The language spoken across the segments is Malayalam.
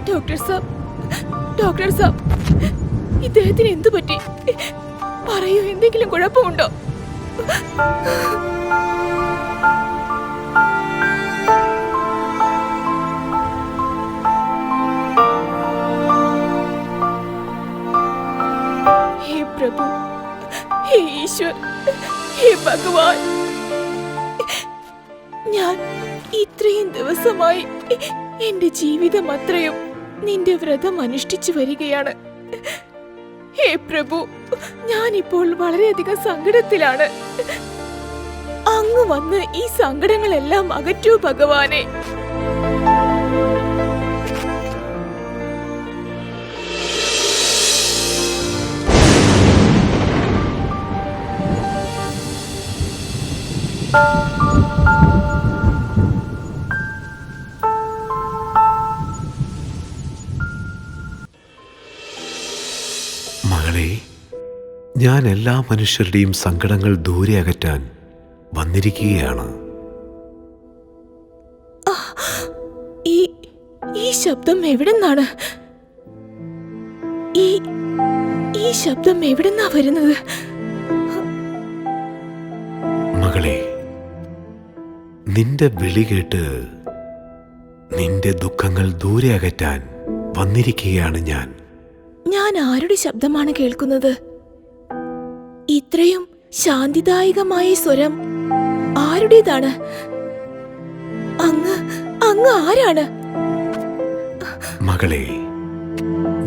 ഡോക്ടർ സാബ്, ഇദ്ദേഹത്തിന് എന്തു പറ്റി? പറയൂ, എന്തെങ്കിലും കുഴപ്പമുണ്ടോ? ഹേ പ്രഭു, ഹേ ഈശ്വർ, ഹേ ഭഗവാൻ, ഞാൻ ഇത്രയും ദിവസമായി എന്റെ ജീവിതം അത്രയും നിന്റെ വ്രതം അനുഷ്ഠിച്ചു വരികയാണ്. ഹേ പ്രഭു, ഞാനിപ്പോൾ വളരെയധികം സങ്കടത്തിലാണ്. അങ്ങ് വന്ന് ഈ സങ്കടങ്ങളെല്ലാം അകറ്റൂ ഭഗവാനെ. മകളെ, ഞാൻ എല്ലാ മനുഷ്യരുടെയും സങ്കടങ്ങൾ ദൂരെ അകറ്റാൻ വന്നിരിക്കുകയാണ്. ഈ ശബ്ദം എവിടെന്നാണ്? ഈ ശബ്ദം എവിടെന്നാ വരുന്നത്? മകളെ, നിന്റെ വിളി കേട്ട് നിന്റെ ദുഃഖങ്ങൾ ദൂരെ അകറ്റാൻ വന്നിരിക്കുകയാണ് ഞാൻ. ഞാൻ ആരുടെ ശബ്ദമാണ് കേൾക്കുന്നത്? ഇത്രയും ശാന്തിദായകമായ സ്വരം ആരുടേതാണ്? അങ്ങ് ആരാണ്? മകളെ,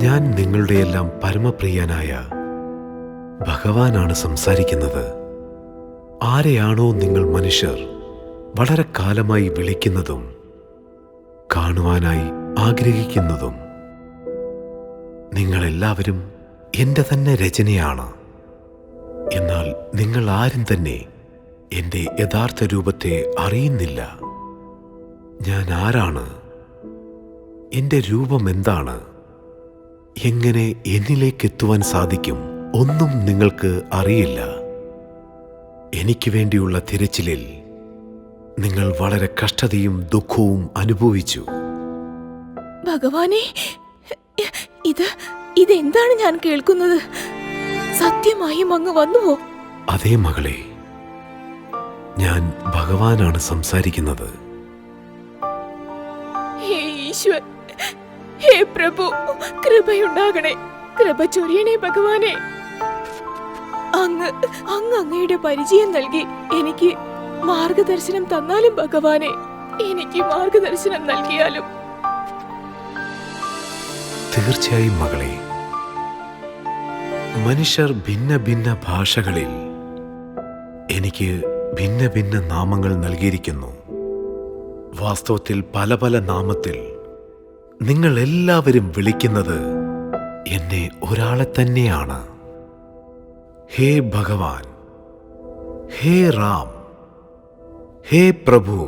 ഞാൻ നിങ്ങളുടെയെല്ലാം പരമപ്രിയനായ ഭഗവാനാണ് സംസാരിക്കുന്നത്. ആരെയാണോ നിങ്ങൾ മനുഷ്യർ വളരെ കാലമായി വിളിക്കുന്നതും കാണുവാനായി ആഗ്രഹിക്കുന്നതും, നിങ്ങളെല്ലാവരും എൻ്റെ തന്നെ രചനയാണ്. എന്നാൽ നിങ്ങൾ ആരും തന്നെ എൻ്റെ യഥാർത്ഥ രൂപത്തെ അറിയുന്നില്ല. ഞാൻ ആരാണ്? എൻ്റെ രൂപം എന്താണ്? എങ്ങനെ എന്നിലേക്ക് എത്തുവാൻ സാധിക്കും? ഒന്നും നിങ്ങൾക്ക് അറിയില്ല. എനിക്ക് വേണ്ടിയുള്ള തിരച്ചിലിൽ നിങ്ങൾ വളരെ കഷ്ടതയും ദുഃഖവും അനുഭവിച്ചു. ഭഗവാനെ, ഇതെന്താണ് ഞാൻ കേൾക്കുന്നത്? സത്യമായും അങ്ങ് വന്നുവോ? അതേ മകളെ, ഞാൻ ഭഗവാനാണ് സംസാരിക്കുന്നത്. ഹേ ഈശ്വർ, ഹേ പ്രഭു, കൃപയുണ്ടാകണേ, കൃപ ചൊരിയണേ ഭഗവാനെ. അങ്ങയുടെ പരിചയം നൽകി എനിക്ക് മാർഗദർശനം തന്നാലും ഭഗവാനെ, എനിക്ക് മാർഗദർശനം നൽകിയാലും. തീർച്ചയായും മകളെ, മനുഷ്യർ ഭിന്ന ഭിന്ന ഭാഷകളിൽ എനിക്ക് ഭിന്ന ഭിന്ന നാമങ്ങൾ നൽകിയിരിക്കുന്നു. വാസ്തവത്തിൽ പല പല നാമത്തിൽ നിങ്ങൾ എല്ലാവരും വിളിക്കുന്നത് എന്നെ ഒരാളെ തന്നെയാണ്. ഹേ ഭഗവാൻ, ഹേ റാം, ഹേ പ്രഭു,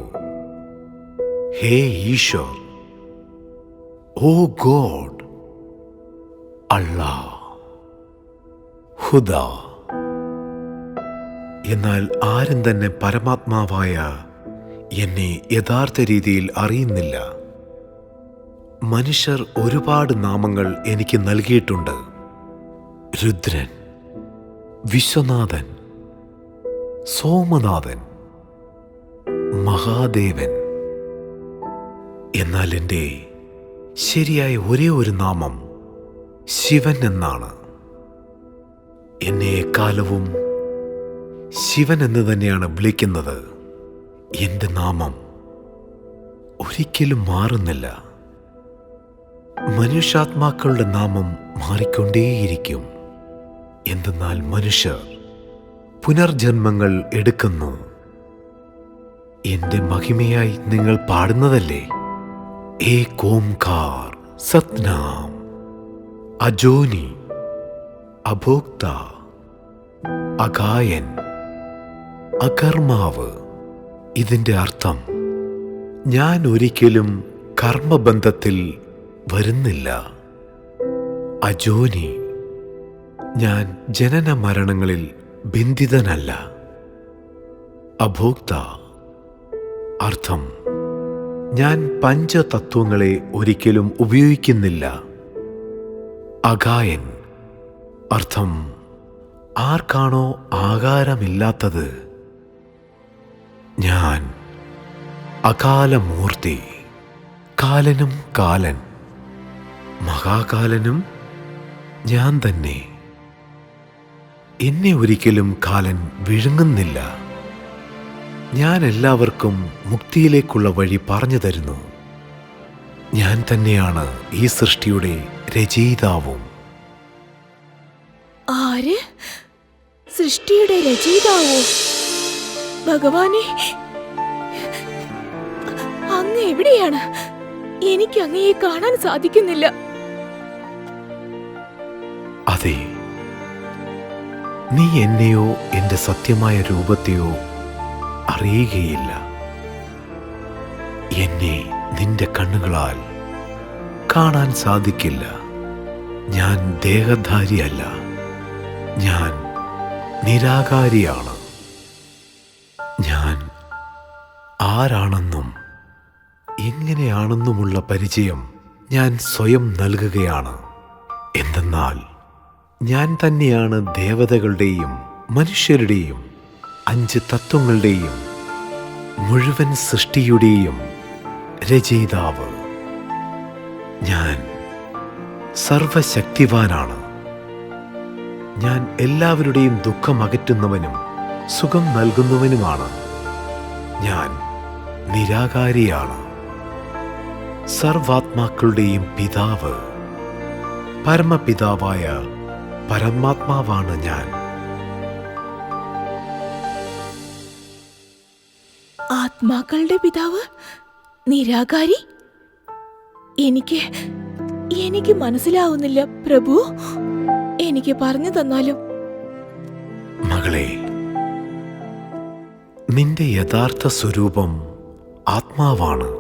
ഹേ ഈശ്വർ, ഓ ഗോഡ്, അല്ലാഹ്, ഹുദാ. എന്നാൽ ആരും തന്നെ പരമാത്മാവായ എന്നെ യഥാർത്ഥ രീതിയിൽ അറിയുന്നില്ല. മനുഷ്യർ ഒരുപാട് നാമങ്ങൾ എനിക്ക് നൽകിയിട്ടുണ്ട്. രുദ്രൻ, വിശ്വനാഥൻ, സോമനാഥൻ, മഹാദേവൻ. എന്നാൽ എൻ്റെ ശരിയായ ഒരേ ഒരു നാമം ശിവൻ എന്നാണ്. എന്നെ എക്കാലവും ശിവൻ എന്ന് തന്നെയാണ് വിളിക്കുന്നത്. എൻ്റെ നാമം ഒരിക്കലും മാറുന്നില്ല. മനുഷ്യാത്മാക്കളുടെ നാമം മാറിക്കൊണ്ടേയിരിക്കും. എന്തെന്നാൽ മനുഷ്യർ പുനർജന്മങ്ങൾ എടുക്കുന്നു. എൻ്റെ മഹിമയായി നിങ്ങൾ പാടുന്നതല്ലേ ഏക് ഓംകാർ, സത്നാം, അജോനി, അഭോക്ത, അഗായൻ, അകർമാവ്. ഇതിൻ്റെ അർത്ഥം ഞാൻ ഒരിക്കലും കർമ്മബന്ധത്തിൽ വരുന്നില്ല. അജോനി, ഞാൻ ജനന മരണങ്ങളിൽ ബന്ധിതനല്ല. അഭോക്ത, അർത്ഥം ഞാൻ പഞ്ചതത്വങ്ങളെ ഒരിക്കലും ഉപയോഗിക്കുന്നില്ല. അഗായൻ, അർത്ഥം ആർക്കാണോ ആകാരമില്ലാത്തത്. ഞാൻ അകാലമൂർത്തി, കാലനും കാലൻ, മഹാകാലനും ഞാൻ തന്നെ. എന്നെ ഒരിക്കലും കാലൻ വിഴുങ്ങുന്നില്ല. ഞാൻ എല്ലാവർക്കും മുക്തിയിലേക്കുള്ള വഴി പറഞ്ഞു തരുന്നു. ഞാൻ തന്നെയാണ് ഈ സൃഷ്ടിയുടെ രചയിതാവും. ആര്? സൃഷ്ടിയുടെ രചയിതാവോ? ഭഗവാനെ, അങ്ങ് എവിടെയാണ്? എനിക്ക് അങ്ങയെ കാണാൻ സാധിക്കുന്നില്ല. അതെ, നീ എന്നെയോ എന്റെ സത്യമായ രൂപത്തെയോ അറിയുകയില്ല. എന്നെ നിന്റെ കണ്ണുകളാൽ കാണാൻ സാധിക്കില്ല. ഞാൻ ദേഹധാരിയല്ല, ഞാൻ നിരാകാരിയാണ്. ഞാൻ ആരാണെന്നും എങ്ങനെയാണെന്നുമുള്ള പരിചയം ഞാൻ സ്വയം നൽകുകയാണ്. എന്തെന്നാൽ ഞാൻ തന്നെയാണ് ദേവതകളുടെയും മനുഷ്യരുടെയും 5 തത്വങ്ങളുടെയും മുഴുവൻ സൃഷ്ടിയുടെയും രചയിതാവ്. ഞാൻ സർവശക്തിവാനാണ്. ഞാൻ എല്ലാവരുടെയും ദുഃഖം അകറ്റുന്നവനും സുഖം നൽകുന്നവനുമാണ്. ഞാൻ നിരാകാരിയാണ്. സർവാത്മാക്കളുടെയും പിതാവ്, പരമപിതാവായ പരമാത്മാവാണ് ഞാൻ. ആത്മാക്കളുടെ പിതാവ്, നിരാകാരി? എനിക്ക് മനസ്സിലാവുന്നില്ല പ്രഭു. എനിക്ക് പറഞ്ഞു തന്നാലും. മകളെ, നിന്റെ യഥാർത്ഥ സ്വരൂപം ആത്മാവാണ്,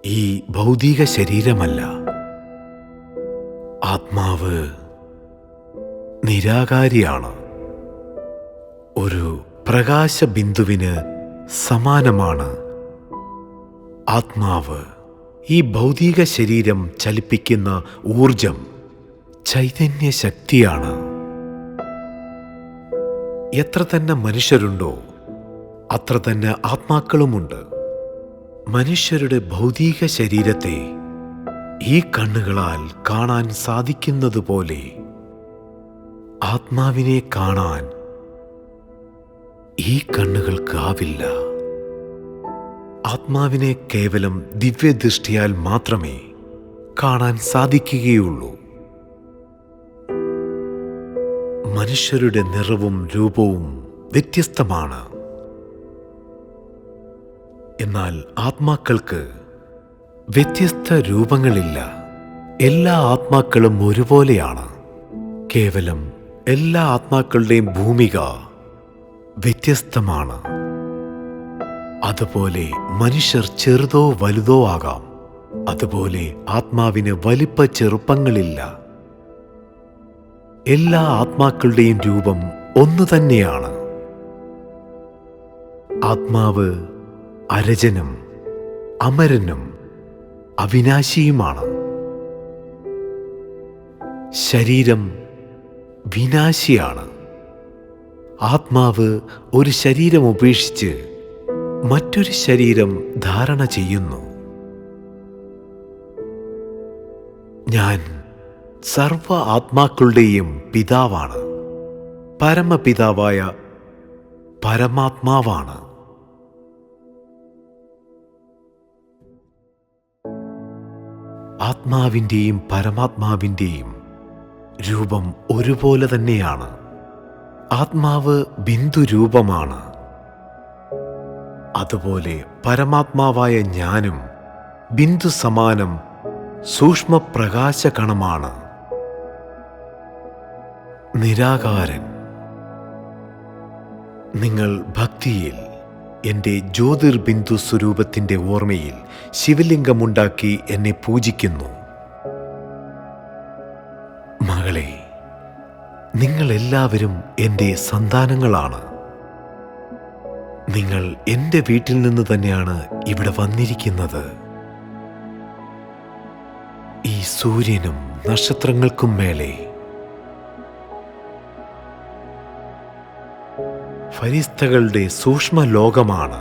ഈ ഭൗതിക ശരീരമല്ല. ആത്മാവ് നിരാകാരിയാണ്. ഒരു പ്രകാശബിന്ദുവിന് സമാനമാണ് ആത്മാവ്. ഈ ഭൗതിക ശരീരം ചലിപ്പിക്കുന്ന ഊർജം ചൈതന്യ ശക്തിയാണ്. എത്ര തന്നെ മനുഷ്യരുണ്ടോ അത്ര തന്നെ ആത്മാക്കളുമുണ്ട്. മനുഷ്യരുടെ ഭൗതിക ശരീരത്തെ ഈ കണ്ണുകളാൽ കാണാൻ സാധിക്കുന്നതുപോലെ ആത്മാവിനെ കാണാൻ ഈ കണ്ണുകൾക്കാവില്ല. ആത്മാവിനെ കേവലം ദിവ്യദൃഷ്ടിയാൽ മാത്രമേ കാണാൻ സാധിക്കുകയുള്ളൂ. മനുഷ്യരുടെ നിറവും രൂപവും വ്യത്യസ്തമാണ്. എന്നാൽ ആത്മാക്കൾക്ക് വ്യത്യസ്ത രൂപങ്ങളില്ല. എല്ലാ ആത്മാക്കളും ഒരുപോലെയാണ്. കേവലം എല്ലാ ആത്മാക്കളുടെയും ഭൂമിക വ്യത്യസ്തമാണ്. അതുപോലെ മനുഷ്യർ ചെറുതോ വലുതോ ആകാം. അതുപോലെ ആത്മാവിന് വലിപ്പ ചെറുപ്പങ്ങളില്ല. എല്ലാ ആത്മാക്കളുടെയും രൂപം ഒന്നു തന്നെയാണ്. ആത്മാവ് അരജനും അമരനും അവിനാശിയുമാണ്. ശരീരം വിനാശിയാണ്. ആത്മാവ് ഒരു ശരീരം ഉപേക്ഷിച്ച് മറ്റൊരു ശരീരം ധാരണ ചെയ്യുന്നു. ഞാൻ സർവ ആത്മാക്കളുടെയും പിതാവാണ്. പരമപിതാവായ പരമാത്മാവാണ്. ആത്മാവിൻ്റെയും പരമാത്മാവിൻ്റെയും രൂപം ഒരുപോലെ തന്നെയാണ്. ആത്മാവ് ബിന്ദുരൂപമാണ്. അതുപോലെ പരമാത്മാവായ ഞാനും ബിന്ദു സമാനം സൂക്ഷ്മപ്രകാശകണമാണ്. നിരാകാരൻ. നിങ്ങൾ ഭക്തിയിൽ എൻ്റെ ജ്യോതിർബിന്ദു സ്വരൂപത്തിൻ്റെ ഓർമ്മയിൽ ശിവലിംഗമുണ്ടാക്കി എന്നെ പൂജിക്കുന്നു. മകളെ, നിങ്ങളെല്ലാവരും എൻ്റെ സന്താനങ്ങളാണ്. നിങ്ങൾ എൻ്റെ വീട്ടിൽ നിന്ന് തന്നെയാണ് ഇവിടെ വന്നിരിക്കുന്നത്. ഈ സൂര്യനും നക്ഷത്രങ്ങൾക്കും മേലെ ഫരിസ്തകളുടെ സൂക്ഷ്മ ലോകമാണ്.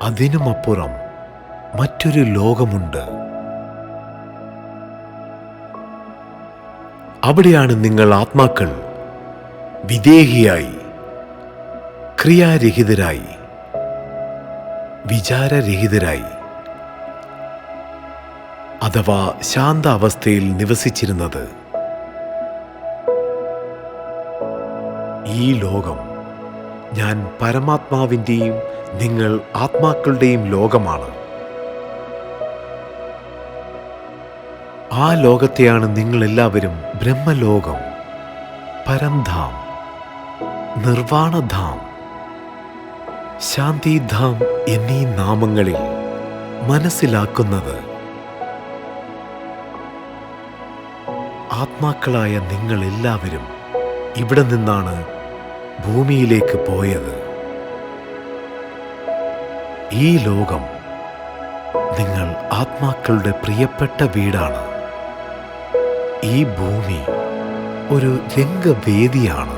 അതിനുമപ്പുറം മറ്റൊരു ലോകമുണ്ട്. അവിടെയാണ് നിങ്ങൾ ആത്മാക്കൾ വിദേഹിയായി, ക്രിയാരഹിതരായി, വിചാരരഹിതരായി അഥവാ ശാന്ത അവസ്ഥയിൽ നിവസിച്ചിരുന്നത്. ഈ ലോകം ഞാൻ പരമാത്മാവിൻ്റെയും നിങ്ങൾ ആത്മാക്കളുടെയും ലോകമാണ്. ആ ലോകത്തെയാണ് നിങ്ങളെല്ലാവരും ബ്രഹ്മലോകം, പരംധാം, നിർവാണധാം, ശാന്തിധാം എന്നീ നാമങ്ങളിൽ മനസ്സിലാക്കുന്നത്. ആത്മാക്കളായ നിങ്ങളെല്ലാവരും ഇവിടെ നിന്നാണ് ഭൂമിയിലേക്ക് പോയത്. ഈ ലോകം നിങ്ങൾ ആത്മാക്കളുടെ പ്രിയപ്പെട്ട വീടാണ്. ഈ ഭൂമി ഒരു രംഗവേദിയാണ്.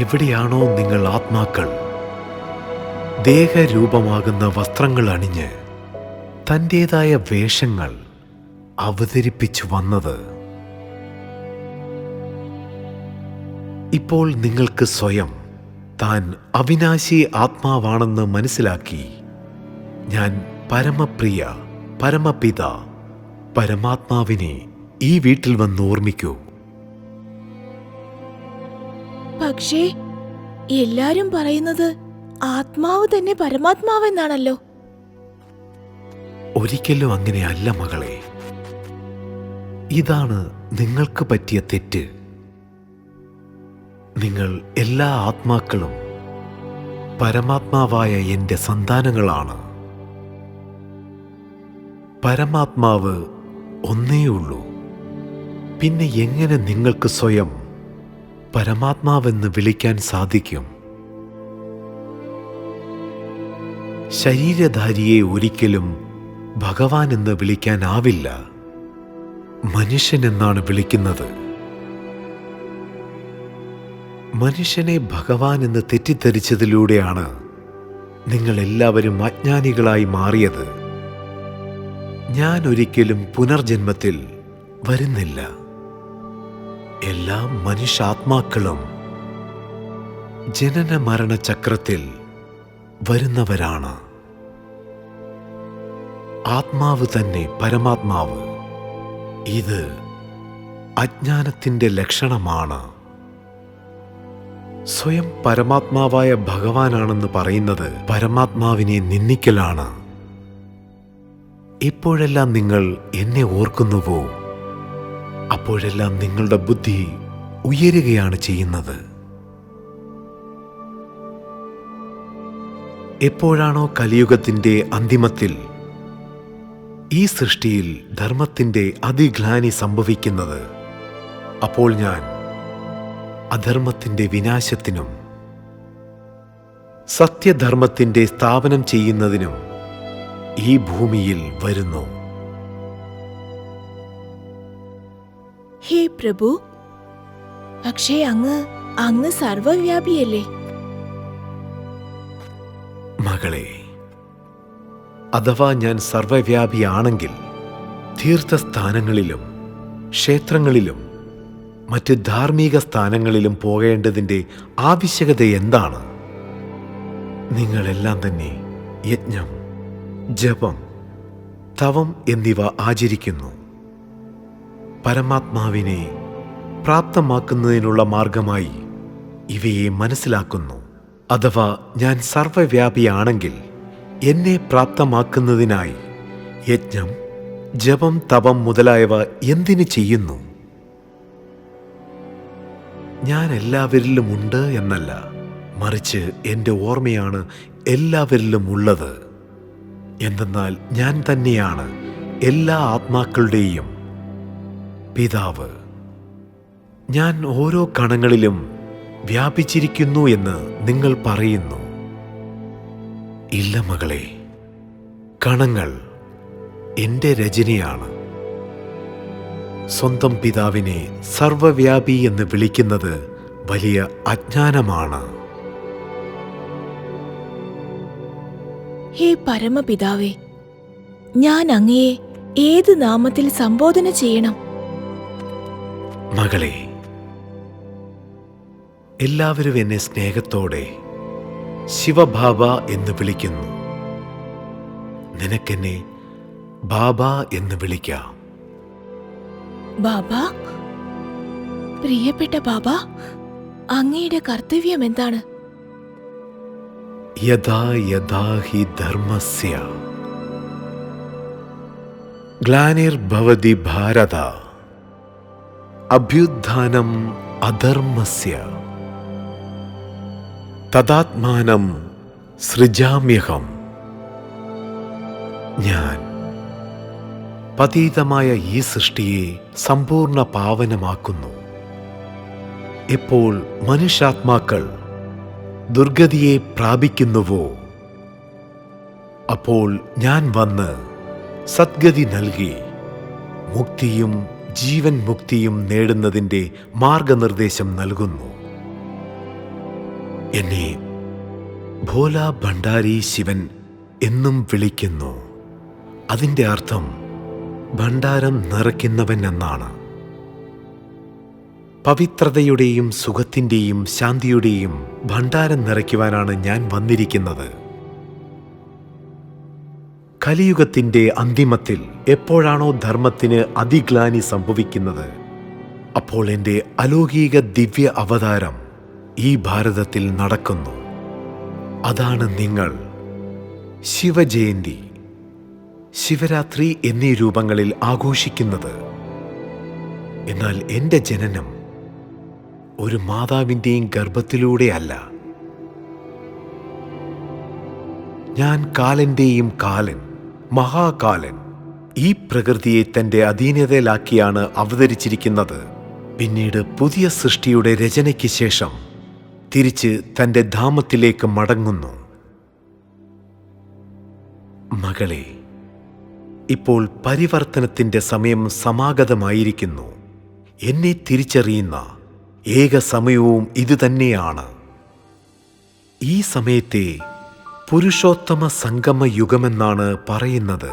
എവിടെയാണോ നിങ്ങൾ ആത്മാക്കൾ ദേഹരൂപമാകുന്ന വസ്ത്രങ്ങൾ അണിഞ്ഞ് തൻ്റേതായ വേഷങ്ങൾ അവതരിപ്പിച്ചു വന്നത്, ഇപ്പോൾ നിങ്ങൾക്ക് സ്വയം താൻ അവിനാശി ആത്മാവാണെന്ന് മനസ്സിലാക്കി ഞാൻ പരമപ്രിയ പരമപിത പരമാത്മാവിനെ ഈ വീട്ടിൽ വന്ന് ഓർമ്മിക്കൂ. പക്ഷേ എല്ലാരും പറയുന്നത് ആത്മാവ് തന്നെ പരമാത്മാവെന്നാണല്ലോ. ഒരിക്കലും അങ്ങനെയല്ല മകളെ. ഇതാണ് നിങ്ങൾക്ക് പറ്റിയ തെറ്റ്. നിങ്ങൾ എല്ലാ ആത്മാക്കളും പരമാത്മാവായ എൻ്റെ സന്താനങ്ങളാണ്. പരമാത്മാവ് ഒന്നേയുള്ളൂ. പിന്നെ എങ്ങനെ നിങ്ങൾക്ക് സ്വയം പരമാത്മാവെന്ന് വിളിക്കാൻ സാധിക്കും? ശരീരധാരിയെ ഒരിക്കലും ഭഗവാൻ എന്ന് വിളിക്കാനാവില്ല. മനുഷ്യനെന്നാണ് വിളിക്കുന്നത്. മനുഷ്യനെ ഭഗവാൻ എന്ന് തെറ്റിദ്ധരിച്ചതിലൂടെയാണ് നിങ്ങൾ എല്ലാവരും അജ്ഞാനികളായി മാറിയത്. ഞാൻ ഒരിക്കലും പുനർജന്മത്തിൽ വരുന്നില്ല. എല്ലാ മനുഷ്യാത്മാക്കളും ജനന മരണ ചക്രത്തിൽ വരുന്നവരാണ്. ആത്മാവ് തന്നെ പരമാത്മാവ്. ഇത് അജ്ഞാനത്തിൻ്റെ ലക്ഷണമാണ്. സ്വയം പരമാത്മാവായ ഭഗവാനാണെന്ന് പറയുന്നത് പരമാത്മാവിനെ നിന്ദിക്കലാണ്. എപ്പോഴെല്ലാം നിങ്ങൾ എന്നെ ഓർക്കുന്നുവോ അപ്പോഴെല്ലാം നിങ്ങളുടെ ബുദ്ധി ഉയരുകയാണ് ചെയ്യുന്നത്. എപ്പോഴാണോ കലിയുഗത്തിൻ്റെ അന്തിമത്തിൽ ഈ സൃഷ്ടിയിൽ ധർമ്മത്തിൻ്റെ അതിഗ്ലാനി സംഭവിക്കുന്നത്, അപ്പോൾ ഞാൻ അധർമ്മത്തിൻ്റെ വിനാശത്തിനും സത്യധർമ്മത്തിൻ്റെ സ്ഥാപനം ചെയ്യുന്നതിനും ഈ ഭൂമിയിൽ വരുന്നു. ഹേ പ്രഭു, പക്ഷേ അങ്ങ് സർവവ്യാപിയല്ലേ? മകളെ, അഥവാ ഞാൻ സർവവ്യാപിയാണെങ്കിൽ തീർത്ഥസ്ഥാനങ്ങളിലും ക്ഷേത്രങ്ങളിലും മറ്റ് ധാർമ്മിക സ്ഥാനങ്ങളിലും പോകേണ്ടതിൻ്റെ ആവശ്യകത എന്താണ്? നിങ്ങളെല്ലാം തന്നെ യജ്ഞം, ജപം, തവം എന്നിവ ആചരിക്കുന്നു. പരമാത്മാവിനെ പ്രാപ്തമാക്കുന്നതിനുള്ള മാർഗമായി ഇവയെ മനസ്സിലാക്കുന്നു. അഥവാ ഞാൻ സർവവ്യാപിയാണെങ്കിൽ എന്നെ പ്രാപ്തമാക്കുന്നതിനായി യജ്ഞം, ജപം, തപം മുതലായവ എന്തിനു ചെയ്യുന്നു? ഞാൻ എല്ലാവരിലും ഉണ്ട് എന്നല്ല, മറിച്ച് എൻ്റെ ഓർമ്മയാണ് എല്ലാവരിലും ഉള്ളത്. എന്തെന്നാൽ ഞാൻ തന്നെയാണ് എല്ലാ ആത്മാക്കളുടെയും പിതാവ്. ഞാൻ ഓരോ കണങ്ങളിലും വ്യാപിച്ചിരിക്കുന്നു എന്ന് നിങ്ങൾ പറയുന്നു. ഇല്ല മകളെ, കണങ്ങൾ എൻ്റെ രചനയാണ്. സ്വന്തം പിതാവിനെ സർവവ്യാപി എന്ന് വിളിക്കുന്നത് വലിയ അജ്ഞാനമാണ്. ഹേ പരമപിതാവേ, ഞാൻ അങ്ങയെ ഏത് നാമത്തിൽ സംബോധന ചെയ്യണം? മകളെ, എല്ലാവരും എന്നെ സ്നേഹത്തോടെ ശിവബാബ എന്ന് വിളിക്കുന്നു. നിനക്കെന്നെ ബാബ എന്ന് വിളിക്കാം. ബാബ, പ്രിയപ്പെട്ട ബാബ, അങ്ങയുടെ കർത്തവ്യം എന്താണ്? യഥാ യഥാ ഹി ധർമ്മസ്യ ഗ്ലാനിർഭവതി ഭാരത അഭ്യുത്ഥാനം അധർമ്മസ്യ തദാത്മാനം സൃജാമ്യഹം. ഞാൻ പതീതമായ ഈ സൃഷ്ടിയെ സമ്പൂർണ്ണ പാവനമാക്കുന്നു. എപ്പോൾ മനുഷ്യാത്മാക്കൾ ദുർഗതിയെ പ്രാപിക്കുന്നുവോ അപ്പോൾ ഞാൻ വന്ന് സദ്ഗതി നൽകി മുക്തിയും ജീവൻ മുക്തിയും നേടുന്നതിൻ്റെ മാർഗനിർദ്ദേശം നൽകുന്നു. എന്നെ ഭോല ഭണ്ഡാരി ശിവൻ എന്നും വിളിക്കുന്നു. അതിൻ്റെ അർത്ഥം ഭണ്ഡാരം നിറയ്ക്കുന്നവൻ എന്നാണ്. പവിത്രതയുടെയും സുഖത്തിൻ്റെയും ശാന്തിയുടെയും ഭണ്ഡാരം നിറയ്ക്കുവാനാണ് ഞാൻ വന്നിരിക്കുന്നത്. കലിയുഗത്തിൻ്റെ അന്തിമത്തിൽ എപ്പോഴാണോ ധർമ്മത്തിന് അതിഗ്ലാനി സംഭവിക്കുന്നത്, അപ്പോൾ എൻ്റെ അലൗകിക ദിവ്യ അവതാരം ഈ ഭാരതത്തിൽ നടക്കുന്നു. അതാണ് നിങ്ങൾ ശിവജയന്തി, ശിവരാത്രി എന്നീ രൂപങ്ങളിൽ ആഘോഷിക്കുന്നത്. എന്നാൽ എൻ്റെ ജനനം ഒരു മാതാവിൻ്റെയും ഗർഭത്തിലൂടെയല്ല. ഞാൻ കാലൻ്റെയും കാലൻ, മഹാകാലൻ, ഈ പ്രകൃതിയെ തൻ്റെ അധീനതയിലാക്കിയാണ് അവതരിച്ചിരിക്കുന്നത്. പിന്നീട് പുതിയ സൃഷ്ടിയുടെ രചനയ്ക്ക് ശേഷം തിരിച്ച് തൻ്റെ ധാമത്തിലേക്ക് മടങ്ങുന്നു. മകളെ, ഇപ്പോൾ പരിവർത്തനത്തിൻ്റെ സമയം സമാഗതമായിരിക്കുന്നു. എന്നെ തിരിച്ചറിയുന്ന ഏക സമയവും ഇതുതന്നെയാണ്. ഈ സമയത്തെ പുരുഷോത്തമ സംഗമ യുഗമെന്നാണ് പറയുന്നത്.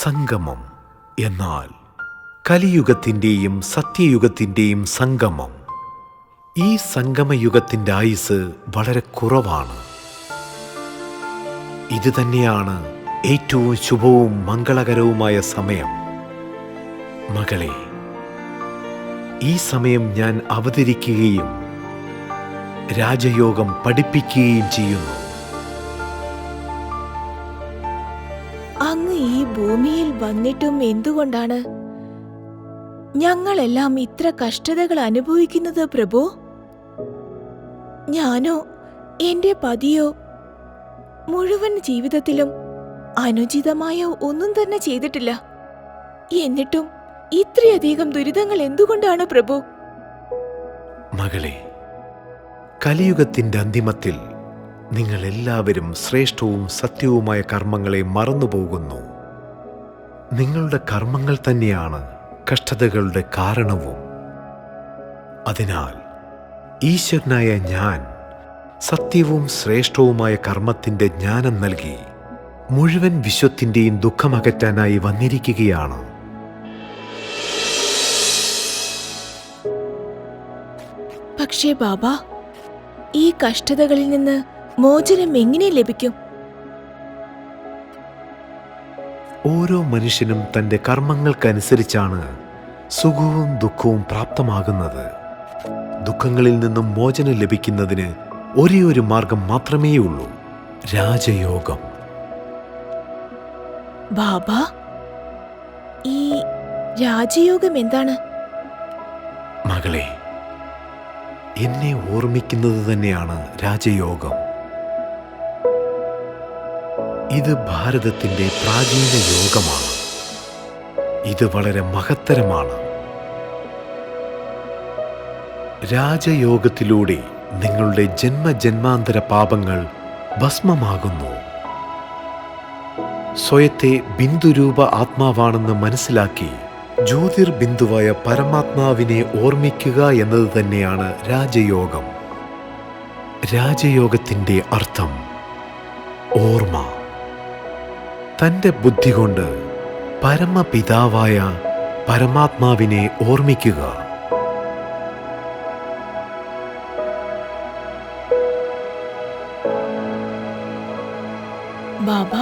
സംഗമം എന്നാൽ കലിയുഗത്തിൻ്റെയും സത്യയുഗത്തിൻ്റെയും സംഗമം. ഈ സംഗമയുഗത്തിൻ്റെ ആയുസ് വളരെ കുറവാണ്. ഇത് തന്നെയാണ് ഏറ്റവും ശുഭവും മംഗളകരവുമായ സമയം. മകളെ, ഈ സമയം ഞാൻ അവതരിക്കുകയും രാജയോഗം പഠിപ്പിക്കുകയും ചെയ്യുന്നു. അങ്ങ് ഈ ഭൂമിയിൽ വന്നിട്ടും എന്തുകൊണ്ടാണ് ഞങ്ങളെല്ലാം ഇത്ര കഷ്ടതകൾ അനുഭവിക്കുന്നത് പ്രഭു? ഞാനോ എന്റെ പതിയോ മുഴുവൻ ജീവിതത്തിലും അനുചിതമായ ഒന്നും തന്നെ ചെയ്തിട്ടില്ല. എന്നിട്ടും ഇത്രയധികം ദുരിതങ്ങൾ എന്തുകൊണ്ടാണ് പ്രഭു? മകളെ, കലിയുഗത്തിൻ്റെ അന്തിമത്തിൽ നിങ്ങൾ എല്ലാവരും ശ്രേഷ്ഠവും സത്യവുമായ കർമ്മങ്ങളെ മറന്നുപോകുന്നു. നിങ്ങളുടെ കർമ്മങ്ങൾ തന്നെയാണ് കഷ്ടതകളുടെ കാരണവും. അതിനാൽ ഈശ്വരനായ ഞാൻ സത്യവും ശ്രേഷ്ഠവുമായ കർമ്മത്തിൻ്റെ ജ്ഞാനം നൽകി മുഴുവൻ വിശ്വത്തിൻ്റെയും ദുഃഖമകറ്റാനായി വന്നിരിക്കുകയാണ്. പക്ഷേ ബാബ, ഈ കഷ്ടതകളിൽ നിന്ന് മോചനം എങ്ങനെ ലഭിക്കും? ഓരോ മനുഷ്യനും തൻ്റെ കർമ്മങ്ങൾക്കനുസരിച്ചാണ് സുഖവും ദുഃഖവും പ്രാപ്തമാകുന്നത്. ദുഃഖങ്ങളിൽ നിന്നും മോചനം ലഭിക്കുന്നതിന് ഒരേ ഒരു മാർഗം മാത്രമേ ഉള്ളൂ: രാജയോഗം. ബാബ, ഈ രാജയോഗം എന്താണ്? മകളെ, എന്നെ ഓർമ്മിക്കുന്നത് തന്നെയാണ് രാജയോഗം. ഇത് ഭാരതത്തിൻ്റെ പ്രാചീന യോഗമാണ്. ഇത് വളരെ മഹത്തരമാണ്. രാജയോഗത്തിലൂടെ നിങ്ങളുടെ ജന്മജന്മാന്തര പാപങ്ങൾ ഭസ്മമാകുന്നു. സ്വയത്തെ ബിന്ദുരൂപ ആത്മാവാണെന്ന് മനസ്സിലാക്കി ജ്യോതിർബിന്ദുവായ പരമാത്മാവിനെ ഓർമ്മിക്കുക എന്നത് തന്നെയാണ് രാജയോഗം. രാജയോഗത്തിൻ്റെ അർത്ഥം ഓർമ്മ. തൻ്റെ ബുദ്ധി കൊണ്ട് പരമപിതാവായ പരമാത്മാവിനെ ഓർമ്മിക്കുക. ബാബ,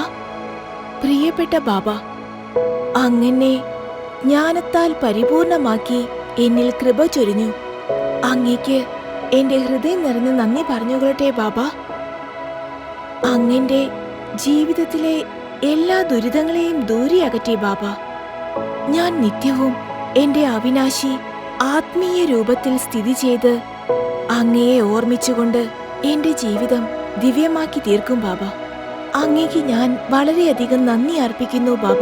പ്രിയപ്പെട്ട ബാബ, അങ്ങനെ ജ്ഞാനത്താൽ പരിപൂർണമാക്കി എന്നിൽ കൃപ ചൊരിഞ്ഞു. അങ്ങേക്ക് എന്റെ ഹൃദയം നിറഞ്ഞ് നന്ദി പറഞ്ഞുകൊള്ളട്ടെ ബാബ. അങ്ങന്റെ ജീവിതത്തിലെ എല്ലാ ദുരിതങ്ങളെയും ദൂരെ അകറ്റി ബാബ. ഞാൻ നിത്യവും എന്റെ അവിനാശി ആത്മീയ രൂപത്തിൽ സ്ഥിതി ചെയ്ത് അങ്ങയെ ഓർമ്മിച്ചുകൊണ്ട് എന്റെ ജീവിതം ദിവ്യമാക്കി തീർക്കും ബാബ. അങ്ങേക്ക് ഞാൻ വളരെയധികം നന്ദി അർപ്പിക്കുന്നു ബാബ.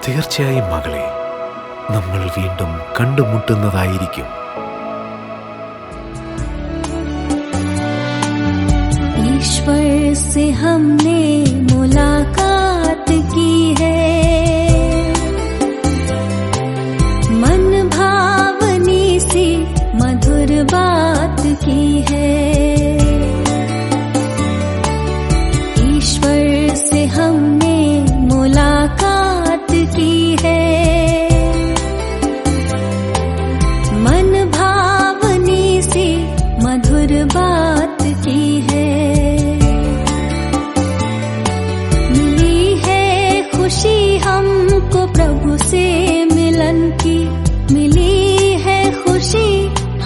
തീർച്ചയായും മകളെ, നമ്മൾ വീണ്ടും കണ്ടുമുട്ടുന്നതായിരിക്കും. ईश्वर से हमने मुलाकात की है, मन भावनी सी मधुर बात की है। ईश्वर से हमने मुलाकात की है, मन भावनी सी मधुर बात की है। मिली है खुशी हमको प्रभु से मिलन की, मिली है खुशी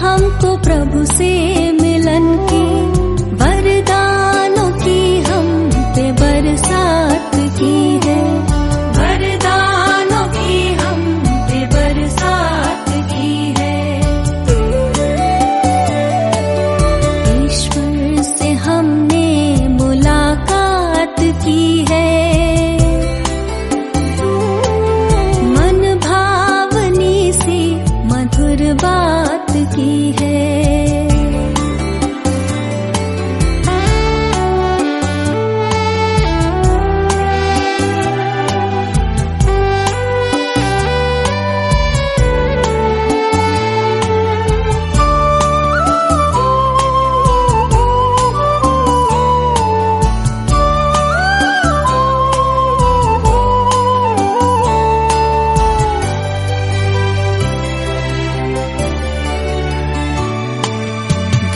हमको प्रभु से मिलन की। वरदानों की हम पे बरसात की है, वरदानों की हम पे बरसात की है। ईश्वर से हमने मुलाकात की है, मन भावनी सी मधुर बात की है।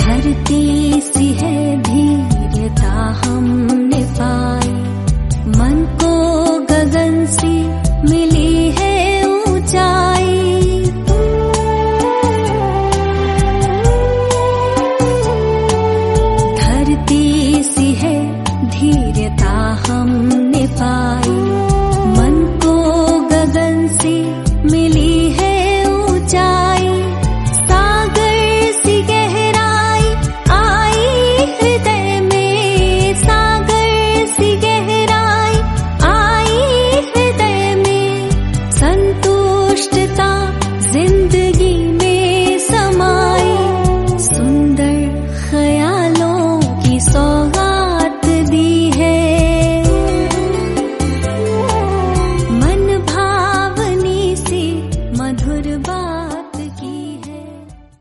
धरती सी है धीरता हमने पाई, मन को गगन सी मिली है ऊंचाई। धरती सी है धीरता हमने पाई, मन को गगन सी मिली है ऊंचाई। सागर सी गहराई आई हृदय में, सागर सी गहराई आई हृदय में। संतुष्टता जिंदगी में समाई, सुंदर ख्यालों की सौगात दी है। मन भावनी सी मधुर बात